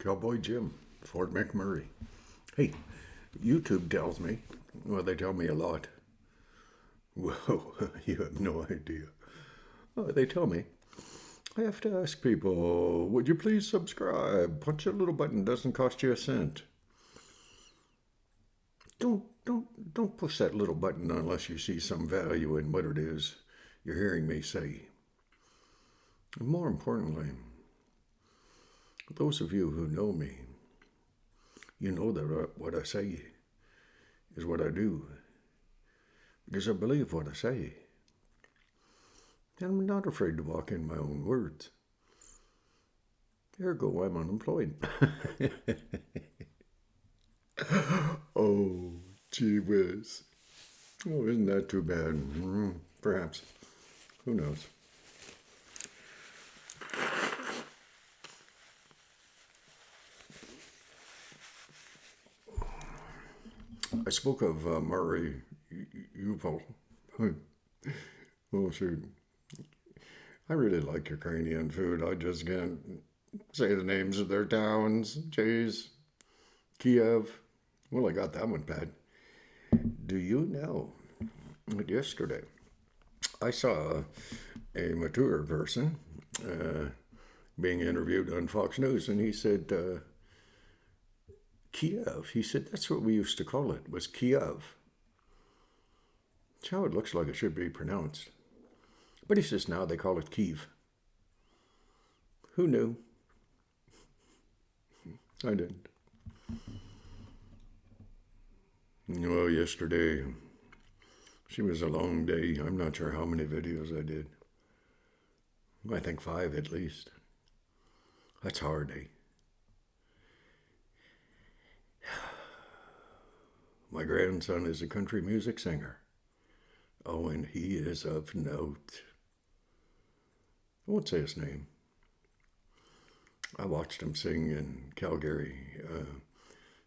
Cowboy Jim, Fort McMurray. Hey, YouTube tells me, well, they tell me a lot. Whoa, you have no idea. Oh, they tell me. I have to ask people, would you please subscribe? Punch a little button, doesn't cost you a cent. Don't push that little button unless you see some value in what it is you're hearing me say. And more importantly, those of you who know me, you know that what I say is what I do, because I believe what I say. And I'm not afraid to walk in my own words. Ergo, I'm unemployed. Oh, gee whiz. Oh, isn't that too bad? Perhaps. Who knows? I spoke of Murray Uval. Oh, shoot. I really like Ukrainian food. I just can't say the names of their towns. Jeez. Kiev. Well, I got that one bad. Do you know that yesterday I saw a mature person being interviewed on Fox News, and he said, Kiev. He said, that's what we used to call it, was Kiev. That's how it looks like it should be pronounced. But he says now they call it Kiev. Who knew? I didn't. Well, yesterday, she was a long day. I'm not sure how many videos I did. I think 5 at least. That's hard, eh? My grandson is a country music singer. Oh, and he is of note. I won't say his name. I watched him sing in Calgary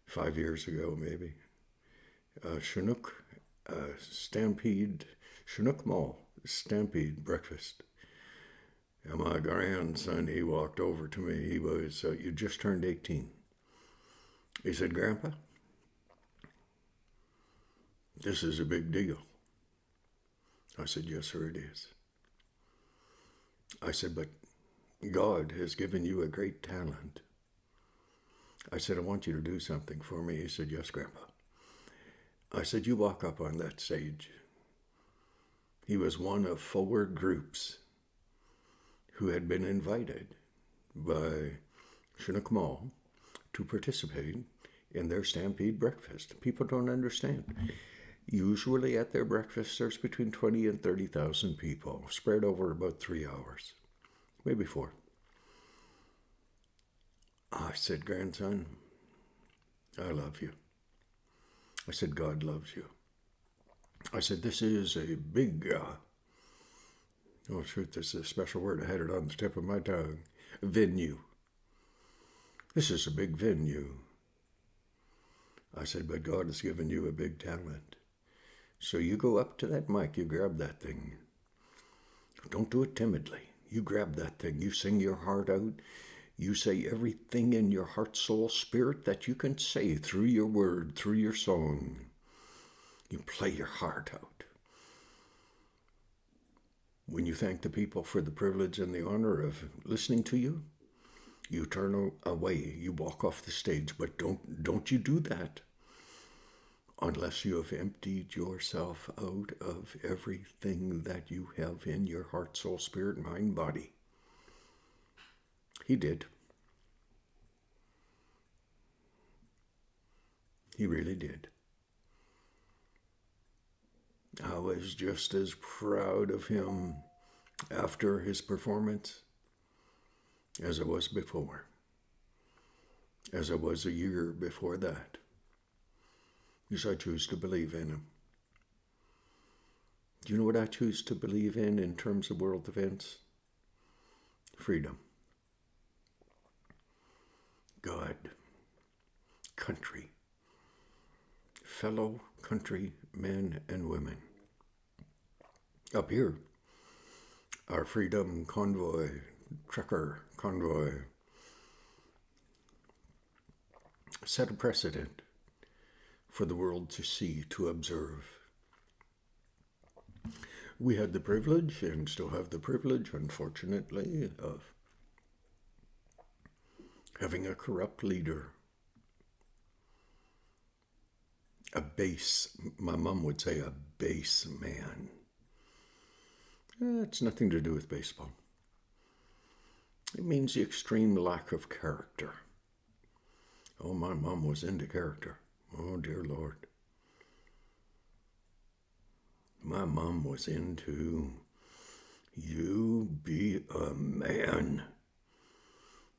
5 years ago, maybe. Chinook, Stampede, Chinook Mall, Stampede breakfast. And my grandson, he walked over to me. He was, you just turned 18. He said, Grandpa, this is a big deal. I said, yes, sir, it is. I said, but God has given you a great talent. I said, I want you to do something for me. He said, yes, Grandpa. I said, you walk up on that stage. He was one of 4 groups who had been invited by Chinook Mall to participate in their Stampede breakfast. People don't understand. Usually at their breakfast, there's between 20 and 30,000 people, spread over about 3 hours, maybe 4. I said, grandson, I love you. I said, God loves you. I said, this is a big, oh shoot, this is a special word. I had it on the tip of my tongue. Venue. This is a big venue. I said, but God has given you a big talent. So you go up to that mic, you grab that thing. Don't do it timidly. You grab that thing. You sing your heart out. You say everything in your heart, soul, spirit that you can say through your word, through your song. You play your heart out. When you thank the people for the privilege and the honor of listening to you, you turn away. You walk off the stage, but don't you do that unless you have emptied yourself out of everything that you have in your heart, soul, spirit, mind, body. He did. He really did. I was just as proud of him after his performance as I was before, as I was a year before that. Because I choose to believe in him. Do you know what I choose to believe in terms of world events? Freedom. God. Country. Fellow country men and women. Up here, our freedom convoy, trucker convoy, set a precedent for the world to see, to observe. We had the privilege, and still have the privilege, unfortunately, of having a corrupt leader. A base, my mom would say, a base man. It's nothing to do with baseball. It means the extreme lack of character. Oh, my mom was into character. Oh, dear Lord. My mom was into, you be a man.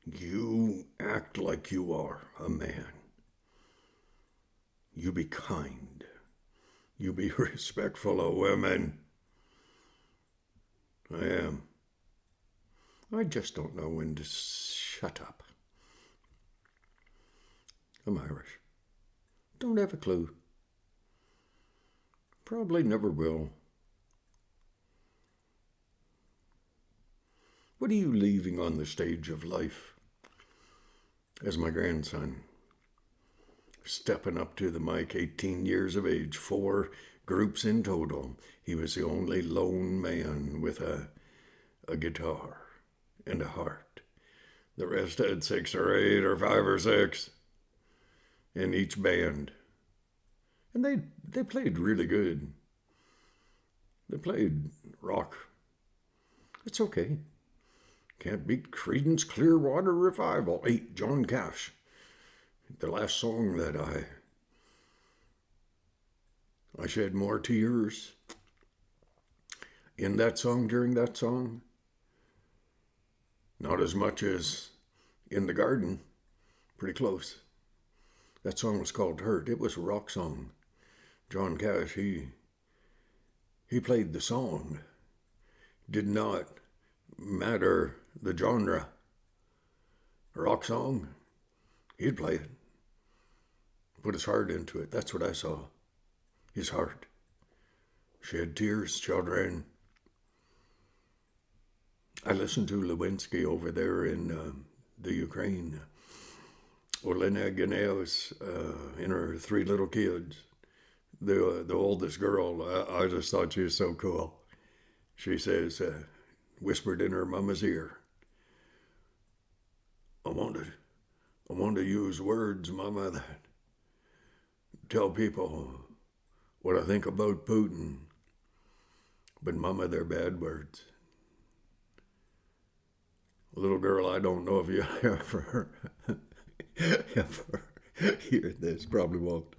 You act like you are a man. You be kind. You be respectful of women. I am. I just don't know when to shut up. I'm Irish. Don't have a clue. Probably never will. What are you leaving on the stage of life? As my grandson, stepping up to the mic, 18 years of age, 4 groups in total. He was the only lone man with a guitar and a heart. The rest had 6 or 8 or 5 or 6 in each band. And they played really good. They played rock. It's okay. Can't beat Creedence Clearwater Revival. 8, John Cash. The last song that I shed more tears in that song, during that song. Not as much as in the garden. Pretty close. That song was called Hurt. It was a rock song. John Cash, he played the song. Did not matter the genre. Rock song, he'd play it. Put his heart into it. That's what I saw. His heart. Shed tears, children. I listened to Lewinsky over there in the Ukraine. Olena Ganeos and her 3 little kids. The oldest girl, I just thought she was so cool. She says, whispered in her mama's ear, I want to use words, Mama, that tell people what I think about Putin. But Mama, they're bad words. Little girl, I don't know if you ever hear this, probably won't.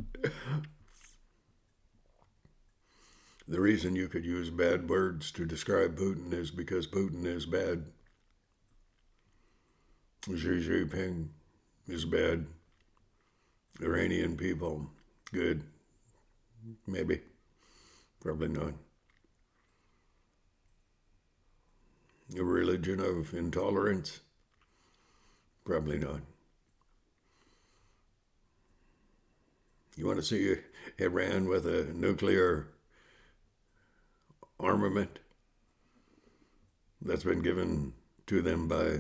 The reason you could use bad words to describe Putin is because Putin is bad. Xi Jinping is bad. Iranian people, good. Maybe. Probably not. A religion of intolerance? Probably not. You want to see Iran with a nuclear armament that's been given to them by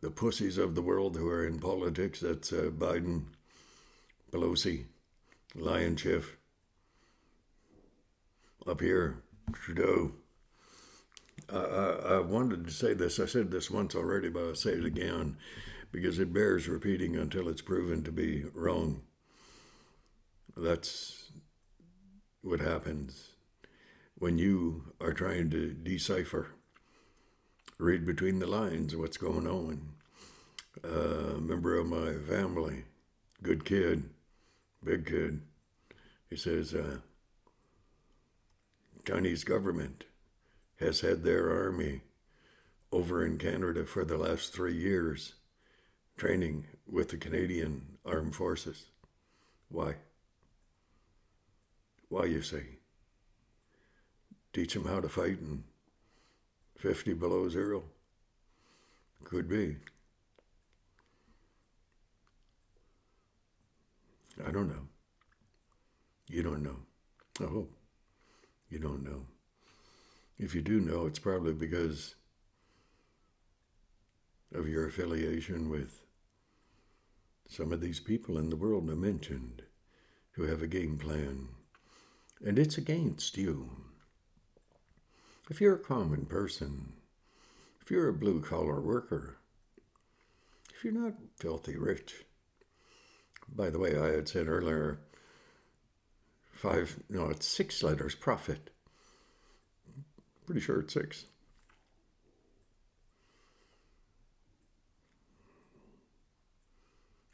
the pussies of the world who are in politics? That's Biden, Pelosi, Lion Schiff. Up here, Trudeau. I wanted to say this. I said this once already, but I'll say it again because it bears repeating until it's proven to be wrong. That's what happens when you are trying to decipher, read between the lines what's going on. A member of my family, good kid, big kid, he says, Chinese government has had their army over in Canada for the last 3 years, training with the Canadian Armed Forces. Why? Why, you say? Teach them how to fight in 50 below zero? Could be. I don't know. You don't know. I hope you don't know. If you do know, it's probably because of your affiliation with Some of these people in the world I mentioned who have a game plan, and it's against you. If you're a common person, if you're a blue-collar worker, if you're not filthy rich. By the way, I had said earlier, it's 6 letters, profit. Pretty sure it's 6.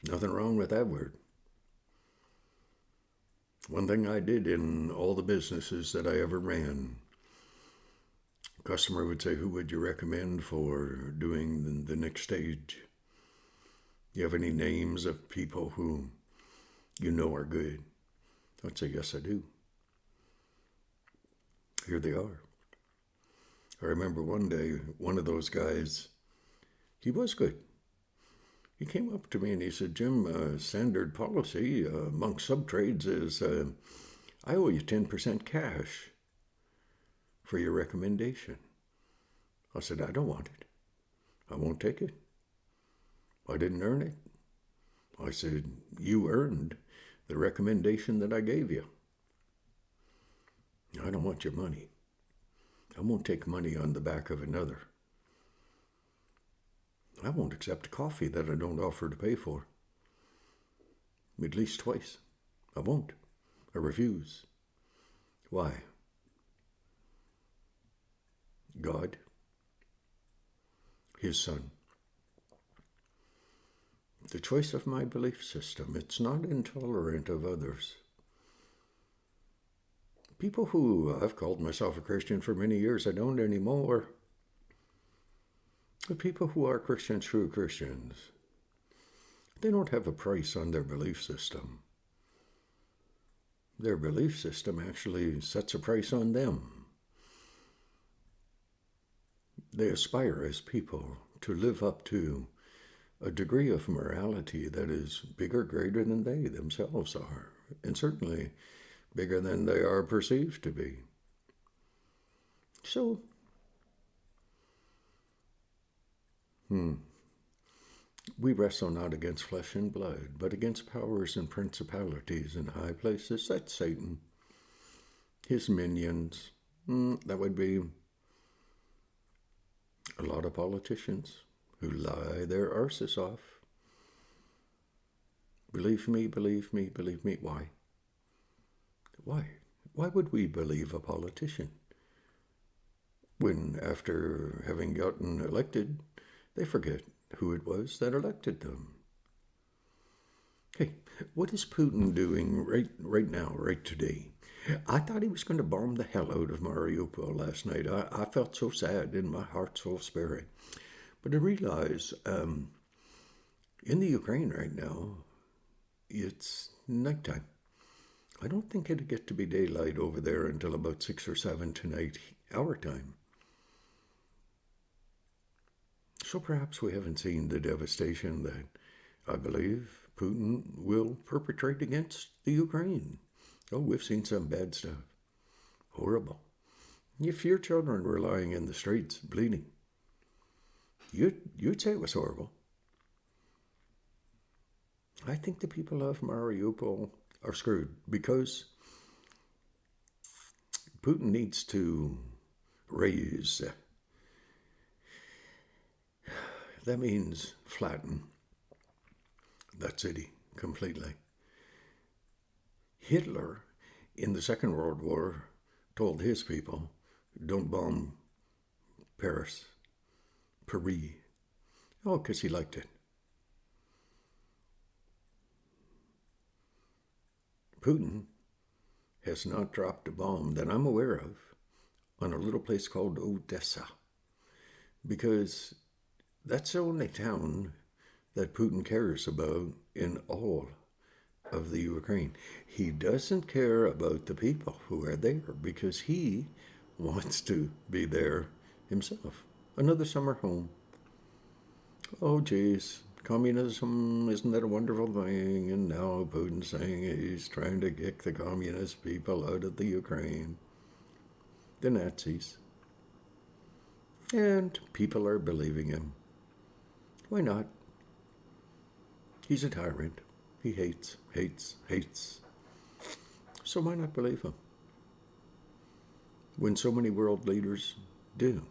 Nothing wrong with that word. One thing I did in all the businesses that I ever ran, a customer would say, who would you recommend for doing the next stage? You have any names of people who you know are good? I'd say, yes, I do. Here they are. I remember one day, one of those guys, he was good. He came up to me and he said, Jim, standard policy amongst subtrades is I owe you 10% cash for your recommendation. I said, I don't want it. I won't take it. I didn't earn it. I said, you earned the recommendation that I gave you. I don't want your money. I won't take money on the back of another. I won't accept coffee that I don't offer to pay for. At least twice. I won't. I refuse. Why? God, His Son. The choice of my belief system, it's not intolerant of others. People who, I've called myself a Christian for many years, I don't anymore. The people who are Christians, true Christians, they don't have a price on their belief system. Their belief system actually sets a price on them. They aspire as people to live up to a degree of morality that is bigger, greater than they themselves are, and certainly bigger than they are perceived to be. So, we wrestle not against flesh and blood, but against powers and principalities in high places. That's Satan. His minions. That would be a lot of politicians who lie their arses off. Believe me, believe me, believe me. Why? Why? Why would we believe a politician when, after having gotten elected, they forget who it was that elected them? Hey, what is Putin doing right now, right today? I thought he was going to bomb the hell out of Mariupol last night. I felt so sad in my heart, soul, spirit. But I realize in the Ukraine right now, it's nighttime. I don't think it'll get to be daylight over there until about 6 or 7 tonight, our time. So perhaps we haven't seen the devastation that I believe Putin will perpetrate against the Ukraine. Oh, we've seen some bad stuff. Horrible. If your children were lying in the streets bleeding, you'd say it was horrible. I think the people of Mariupol are screwed because Putin needs to raise, that means flatten that city completely. Hitler, in the Second World War, told his people, don't bomb Paris. Oh, because he liked it. Putin has not dropped a bomb that I'm aware of on a little place called Odessa, because that's the only town that Putin cares about in all of the Ukraine. He doesn't care about the people who are there because he wants to be there himself. Another summer home. Oh, geez, communism, isn't that a wonderful thing? And now Putin's saying he's trying to kick the communist people out of the Ukraine, the Nazis. And people are believing him. Why not? He's a tyrant. He hates, hates, hates. So why not believe him? When so many world leaders do.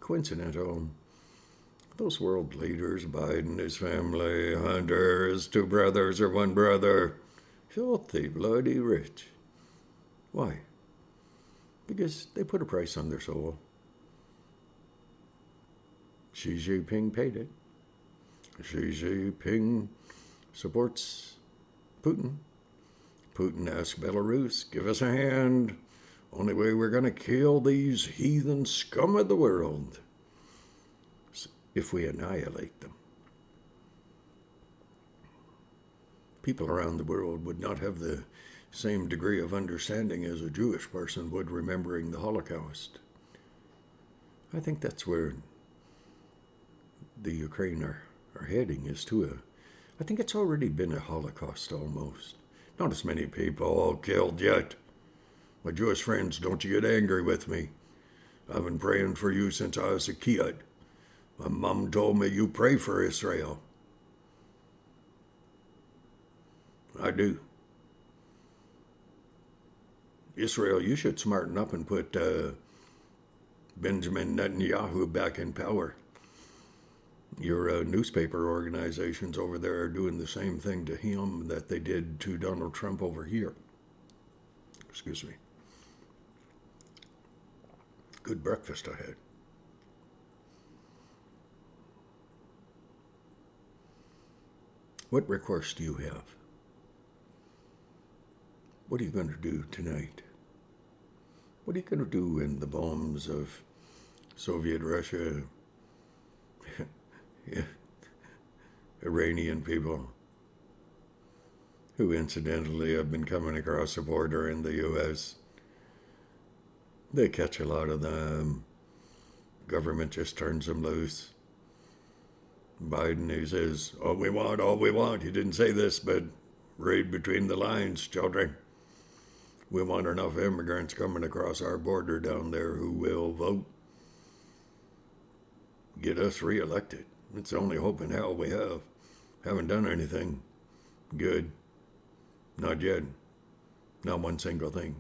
Coincidental. Those world leaders, Biden, his family, Hunter, his two brothers or one brother, filthy, bloody rich. Why? Because they put a price on their soul. Xi Jinping paid it. Xi Jinping supports Putin. Putin asked Belarus, give us a hand. Only way we're going to kill these heathen scum of the world if we annihilate them. People around the world would not have the same degree of understanding as a Jewish person would remembering the Holocaust. I think that's where the Ukraine are heading, is to I think it's already been a Holocaust almost. Not as many people killed yet. My Jewish friends, don't you get angry with me. I've been praying for you since I was a kid. My mom told me you pray for Israel. I do. Israel, you should smarten up and put Benjamin Netanyahu back in power. Your newspaper organizations over there are doing the same thing to him that they did to Donald Trump over here. Excuse me. Good breakfast I had. What recourse do you have? What are you going to do tonight? What are you going to do when the bombs of Soviet Russia, Iranian people, who incidentally have been coming across the border in the U.S., they catch a lot of them. Government just turns them loose. Biden, he says, all we want. He didn't say this, but read between the lines, children. We want enough immigrants coming across our border down there who will vote. Get us reelected. It's the only hope in hell we have. Haven't done anything good. Not yet. Not one single thing.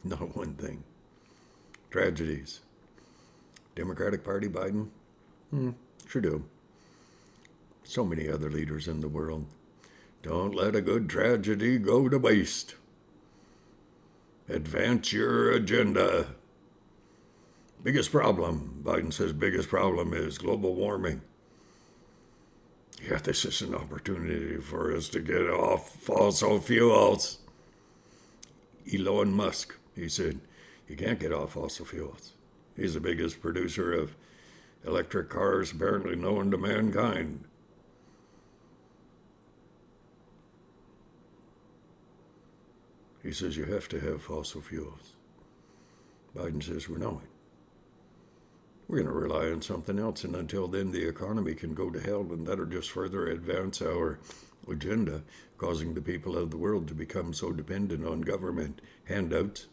Not one thing. Tragedies. Democratic Party, Biden? Sure do. So many other leaders in the world. Don't let a good tragedy go to waste. Advance your agenda. Biggest problem, Biden says, biggest problem is global warming. Yeah, this is an opportunity for us to get off fossil fuels. Elon Musk, he said, you can't get off fossil fuels. He's the biggest producer of electric cars apparently known to mankind. He says you have to have fossil fuels. Biden says we're not. We're going to rely on something else, and until then the economy can go to hell, and that'll just further advance our agenda, causing the people of the world to become so dependent on government handouts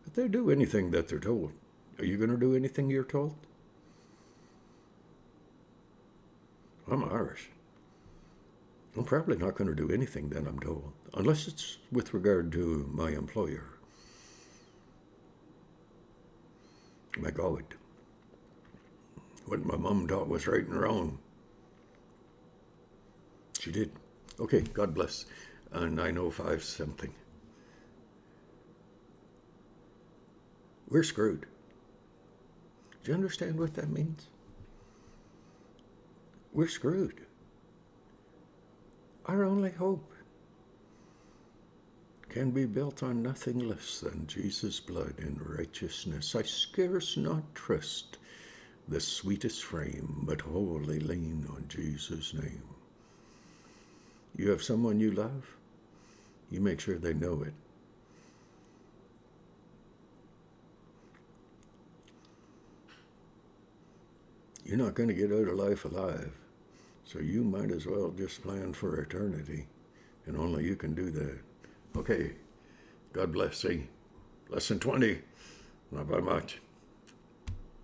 that they do anything that they're told. Are you going to do anything you're told? I'm Irish. I'm probably not going to do anything that I'm told, unless it's with regard to my employer. My God. What my mom taught was right and wrong. She did. Okay, God bless. 9:05 something. We're screwed. Do you understand what that means? We're screwed. Our only hope can be built on nothing less than Jesus' blood and righteousness. I scarce not trust the sweetest frame, but wholly lean on Jesus' name. You have someone you love, you make sure they know it. You're not going to get out of life alive, so you might as well just plan for eternity, and only you can do that. Okay, God bless. See, lesson 20, not by much.